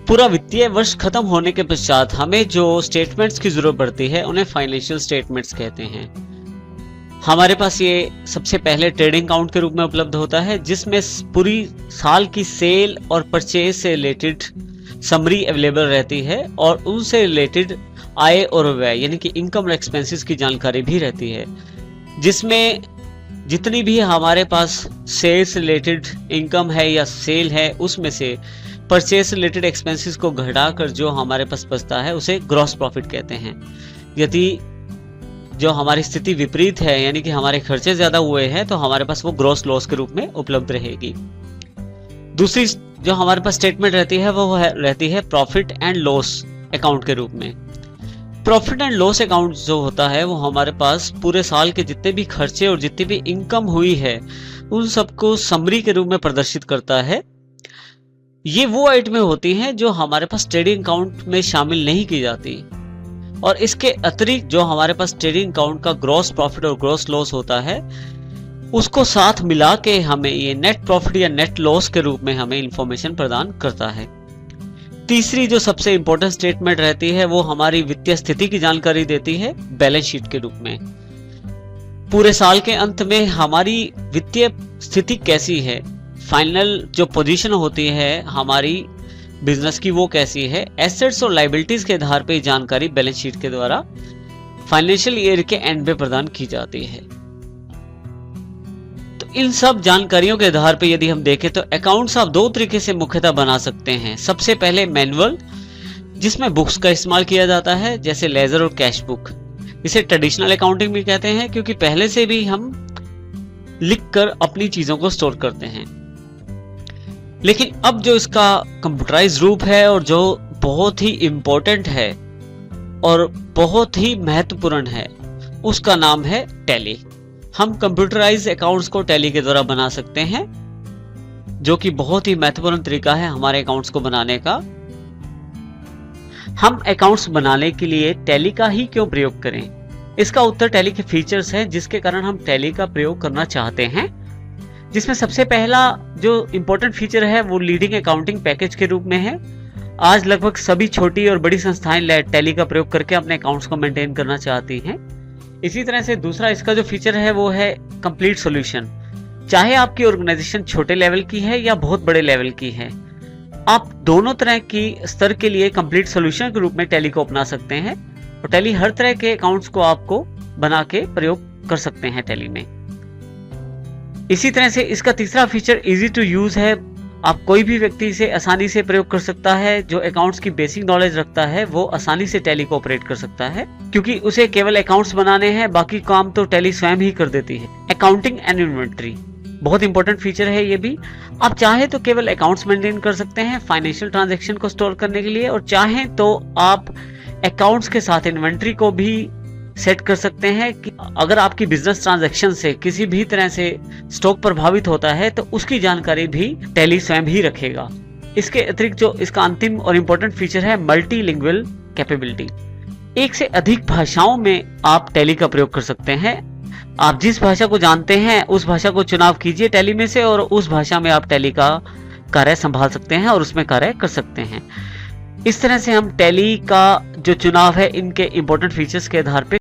पूरा वित्तीय वर्ष खत्म होने के पश्चात हमें जो स्टेटमेंट्स की जरूरत पड़ती है उन्हें फाइनेंशियल स्टेटमेंट्स कहते हैं। हमारे पास ये सबसे पहले ट्रेडिंग अकाउंट के रूप में उपलब्ध होता है, जिसमें पूरी साल की सेल और परचेज से रिलेटेड समरी अवेलेबल रहती है और उनसे रिलेटेड आय और व्यय यानी कि इनकम और एक्सपेंसेस की जानकारी भी रहती है, जिसमें जितनी भी हमारे पास सेल्स रिलेटेड इनकम है या सेल है उसमें से परचेस रिलेटेड एक्सपेंसेस को घटाकर जो हमारे पास बचता है उसे ग्रॉस प्रॉफिट कहते हैं। यदि जो हमारी स्थिति विपरीत है यानी कि हमारे खर्चे ज्यादा हुए हैं तो हमारे पास वो ग्रॉस लॉस के रूप में उपलब्ध रहेगी। दूसरी जो हमारे पास स्टेटमेंट रहती है वो रहती है प्रॉफिट एंड लॉस अकाउंट के रूप में। प्रॉफिट एंड लॉस अकाउंट जो होता है वो हमारे पास पूरे साल के जितने भी खर्चे और जितनी भी इनकम हुई है उन सबको समरी के रूप में प्रदर्शित करता है। ये वो आइटमें होती हैं जो हमारे पास ट्रेडिंग अकाउंट में शामिल नहीं की जाती, और इसके अतिरिक्त जो हमारे पास ट्रेडिंग अकाउंट का ग्रॉस प्रॉफिट और ग्रॉस लॉस होता है उसको साथ मिला के हमें ये नेट प्रॉफिट या नेट लॉस के रूप में हमें इंफॉर्मेशन प्रदान करता है। तीसरी जो सबसे इंपॉर्टेंट स्टेटमेंट रहती है वो हमारी वित्तीय स्थिति की जानकारी देती है बैलेंस शीट के रूप में। पूरे साल के अंत में हमारी वित्तीय स्थिति कैसी है, फाइनल जो पोजीशन होती है हमारी बिजनेस की वो कैसी है, एसेट्स और लायबिलिटीज के आधार पर जानकारी बैलेंस शीट के द्वारा फाइनेंशियल ईयर के एंड में प्रदान की जाती है। तो इन सब जानकारियों के आधार पर यदि हम देखें तो अकाउंट्स आप दो तरीके से मुख्यतः बना सकते हैं। सबसे पहले मैनुअल, जिसमें बुक्स का इस्तेमाल किया जाता है जैसे लेजर और कैश बुक। इसे ट्रेडिशनल अकाउंटिंग भी कहते हैं क्योंकि पहले से भी हम लिखकर अपनी चीजों को स्टोर करते हैं। लेकिन अब जो इसका कंप्यूटराइज रूप है और जो बहुत ही इंपॉर्टेंट है और बहुत ही महत्वपूर्ण है उसका नाम है टैली। हम कंप्यूटराइज अकाउंट्स को टैली के द्वारा बना सकते हैं, जो कि बहुत ही महत्वपूर्ण तरीका है हमारे अकाउंट्स को बनाने का। हम अकाउंट्स बनाने के लिए टैली का ही क्यों प्रयोग करें? इसका उत्तर टैली के फीचर्स है जिसके कारण हम टैली का प्रयोग करना चाहते हैं, जिसमें सबसे पहला जो इंपॉर्टेंट फीचर है वो लीडिंग अकाउंटिंग पैकेज के रूप में है। आज लगभग सभी छोटी और बड़ी संस्थाएं टैली का प्रयोग करके अपने अकाउंट्स को मेंटेन करना चाहती हैं। इसी तरह से दूसरा इसका जो फीचर है वो है कंप्लीट सॉल्यूशन। चाहे आपकी ऑर्गेनाइजेशन छोटे लेवल की है या बहुत बड़े लेवल की है, आप दोनों तरह की स्तर के लिए कंप्लीट सॉल्यूशन के रूप में टैली को अपना सकते हैं और टैली हर तरह के अकाउंट्स को आपको बना के प्रयोग कर सकते हैं टैली में। इसी तरह से इसका तीसरा फीचर इजी टू यूज है। आप कोई भी व्यक्ति इसे आसानी से प्रयोग कर सकता है। जो अकाउंट्स की बेसिक नॉलेज रखता है वो आसानी से टैली को ऑपरेट कर सकता है, क्योंकि उसे केवल अकाउंट्स बनाने हैं, बाकी काम तो टैली स्वयं ही कर देती है। अकाउंटिंग एंड इन्वेंटरी बहुत इंपॉर्टेंट फीचर है ये भी। आप चाहे तो केवल अकाउंट्स मेंटेन कर सकते हैं फाइनेंशियल ट्रांजैक्शन को स्टोर करने के लिए, और चाहे तो आप अकाउंट्स के साथ इन्वेंटरी को भी सेट कर सकते हैं कि अगर आपकी बिजनेस ट्रांजैक्शन से किसी भी तरह से स्टॉक प्रभावित होता है तो उसकी जानकारी भी टैली स्वयं ही रखेगा। इसके अतिरिक्त जो इसका अंतिम और इम्पोर्टेंट फीचर है मल्टीलिंगुअल कैपेबिलिटी। एक से अधिक भाषाओं में आप टैली का प्रयोग कर सकते हैं। आप जिस भाषा को जानते हैं उस भाषा को चुनाव कीजिए टैली में से, और उस भाषा में आप टैली का कार्य संभाल सकते हैं और उसमें कार्य कर सकते हैं। इस तरह से हम टैली का जो चुनाव है इनके इम्पोर्टेंट फीचर्स के आधार पे